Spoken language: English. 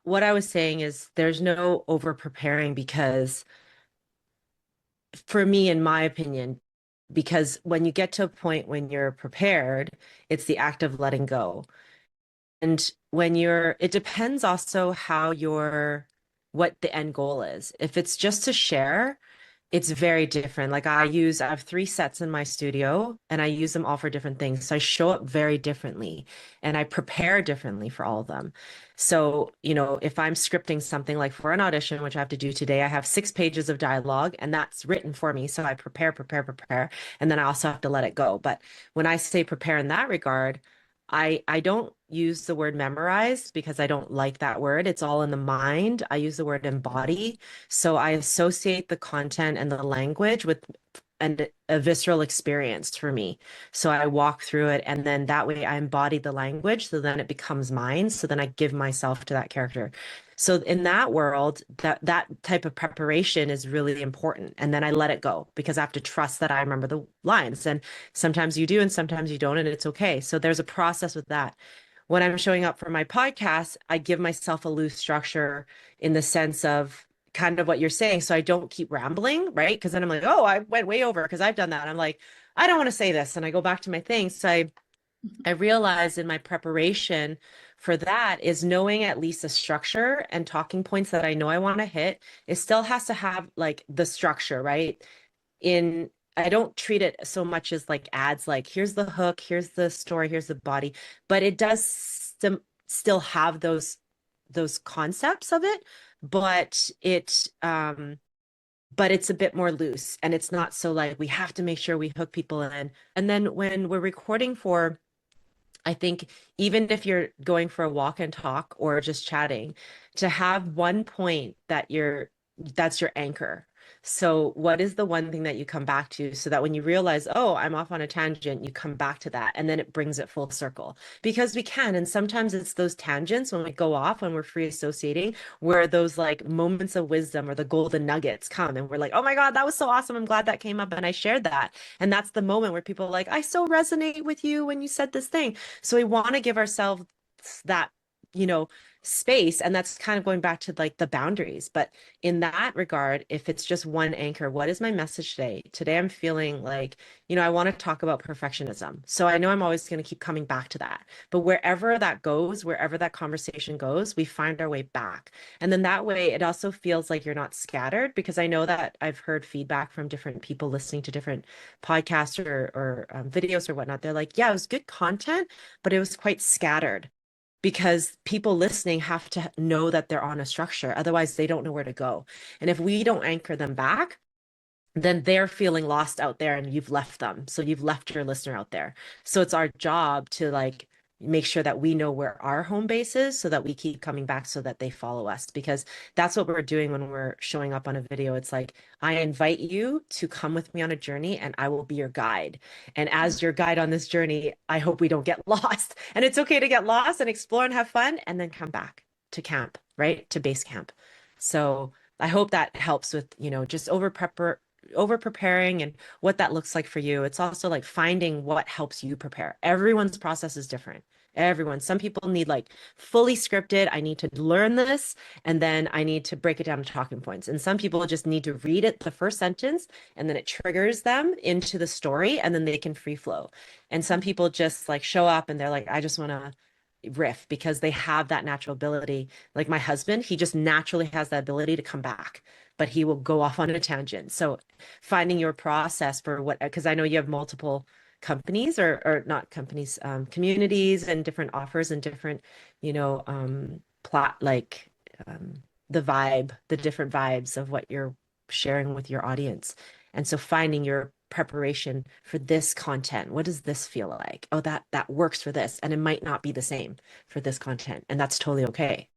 what I was saying is there's no over preparing because for me, in my opinion, because when you get to a point when you're prepared, it's the act of letting go. And when it depends also what the end goal is. If it's just to share, it's very different. Like I have three sets in my studio and I use them all for different things. So I show up very differently and I prepare differently for all of them. So, if I'm scripting something like for an audition, which I have to do today, I have 6 pages of dialogue and that's written for me. So I prepare, prepare, prepare, and then I also have to let it go. But when I say prepare in that regard, I don't use the word memorize because I don't like that word. It's all in the mind. I use the word embody. So I associate the content and the language with a visceral experience for me. So I walk through it and then that way I embody the language. So then it becomes mine. So then I give myself to that character. So in that world, that type of preparation is really important. And then I let it go because I have to trust that I remember the lines. And sometimes you do and sometimes you don't, and it's okay. So there's a process with that. When I'm showing up for my podcast, I give myself a loose structure in the sense of kind of what you're saying. So I don't keep rambling, right? Because then I'm like, oh, I went way over because I've done that. I'm like, I don't want to say this. And I go back to my things. So I realized in my preparation for that is knowing at least a structure and talking points that I know I want to hit. It still has to have like the structure, right? In I don't treat it so much as like ads, like here's the hook, here's the story, here's the body, but it does still have those concepts of it, but it's a bit more loose and it's not so like we have to make sure we hook people in. And then when we're recording for I think even if you're going for a walk and talk or just chatting, to have one point that's your anchor. So what is the one thing that you come back to so that when you realize, oh, I'm off on a tangent, you come back to that and then it brings it full circle because we can. And sometimes it's those tangents when we go off, when we're free associating, where those like moments of wisdom or the golden nuggets come and we're like, oh my God, that was so awesome. I'm glad that came up and I shared that. And that's the moment where people are like, I so resonate with you when you said this thing. So we want to give ourselves that, you know, space. And that's kind of going back to like the boundaries. But in that regard, if it's just one anchor, what is my message today? Today, I'm feeling like, I want to talk about perfectionism. So I know I'm always going to keep coming back to that. But wherever that goes, wherever that conversation goes, we find our way back. And then that way, it also feels like you're not scattered because I know that I've heard feedback from different people listening to different podcasts or videos or whatnot. They're like, yeah, it was good content, but it was quite scattered because people listening have to know that they're on a structure. Otherwise, they don't know where to go. And if we don't anchor them back, then they're feeling lost out there and you've left them. So you've left your listener out there. So it's our job to like make sure that we know where our home base is so that we keep coming back so that they follow us because that's what we're doing when we're showing up on a video. It's like, I invite you to come with me on a journey and I will be your guide. And as your guide on this journey, I hope we don't get lost. And it's okay to get lost and explore and have fun and then come back to camp, right? To base camp. So I hope that helps with, just over preparing and what that looks like for you. It's also like finding what helps you prepare. Everyone's process is different. Everyone. Some people need like fully scripted. I need to learn this and then I need to break it down to talking points. And some people just need to read it, the first sentence, and then it triggers them into the story and then they can free flow. And some people just like show up and they're like, I just want to riff because they have that natural ability. Like my husband, he just naturally has that ability to come back, but he will go off on a tangent. So finding your process for what, because I know you have multiple companies or not companies, communities and different offers and different, plot like um, the different vibes of what you're sharing with your audience. And so finding your preparation for this content. What does this feel like? Oh, that works for this. And it might not be the same for this content. And that's totally okay.